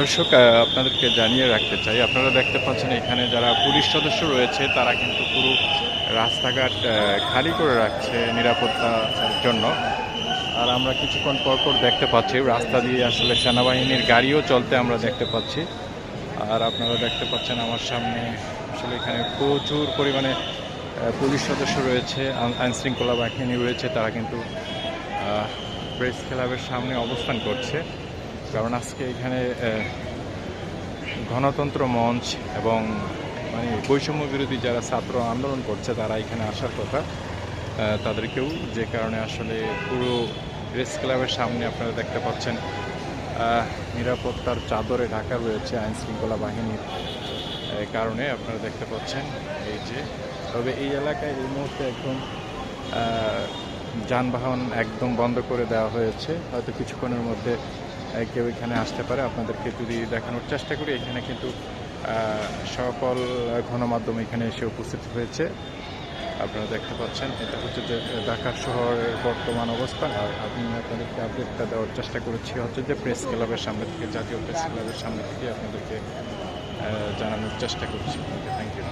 দর্শক, আপনাদেরকে জানিয়ে রাখতে চাই, আপনারা দেখতে পাচ্ছেন এখানে যারা পুলিশ সদস্য রয়েছে তারা কিন্তু পুরো রাস্তাঘাট খালি করে রাখছে নিরাপত্তার জন্য। আর আমরা কিছুক্ষণ পর পর দেখতে পাচ্ছি রাস্তা দিয়ে আসলে সেনাবাহিনীর গাড়িও চলতে আমরা দেখতে পাচ্ছি। আর আপনারা দেখতে পাচ্ছেন আমার সামনে আসলে এখানে প্রচুর পরিমাণে পুলিশ সদস্য রয়েছে, আইনশৃঙ্খলা বাহিনী রয়েছে। তারা কিন্তু প্রেস ক্লাবের সামনে অবস্থান করছে, কারণ আজকে এখানে গণতন্ত্র মঞ্চ এবং মানে বৈষম্য বিরোধী যারা ছাত্র আন্দোলন করছে তারা এখানে আসার কথা, তাদেরকেও যে কারণে আসলে পুরো প্রেস ক্লাবের সামনে আপনারা দেখতে পাচ্ছেন নিরাপত্তার চাদরে ঢাকা রয়েছে আইনশৃঙ্খলা বাহিনীর কারণে আপনারা দেখতে পাচ্ছেন এই যে। তবে এই এলাকায় এই মুহূর্তে একদম যানবাহন একদম বন্ধ করে দেওয়া হয়েছে। হয়তো কিছুক্ষণের মধ্যে কেউ এখানে আসতে পারে। আপনাদেরকে যদি দেখানোর চেষ্টা করি, এখানে কিন্তু সকল গণমাধ্যম এখানে এসে উপস্থিত হয়েছে। আপনারা দেখতে পাচ্ছেন এটা হচ্ছে যে ঢাকা শহরের বর্তমান অবস্থা। আর আমি আপনাদেরকে আপডেটটা দেওয়ার চেষ্টা করেছি হচ্ছে যে প্রেস ক্লাবের সামনে থেকে, জাতীয় প্রেস ক্লাবের সামনে থেকে আপনাদেরকে জানানোর চেষ্টা করছি। Thank you.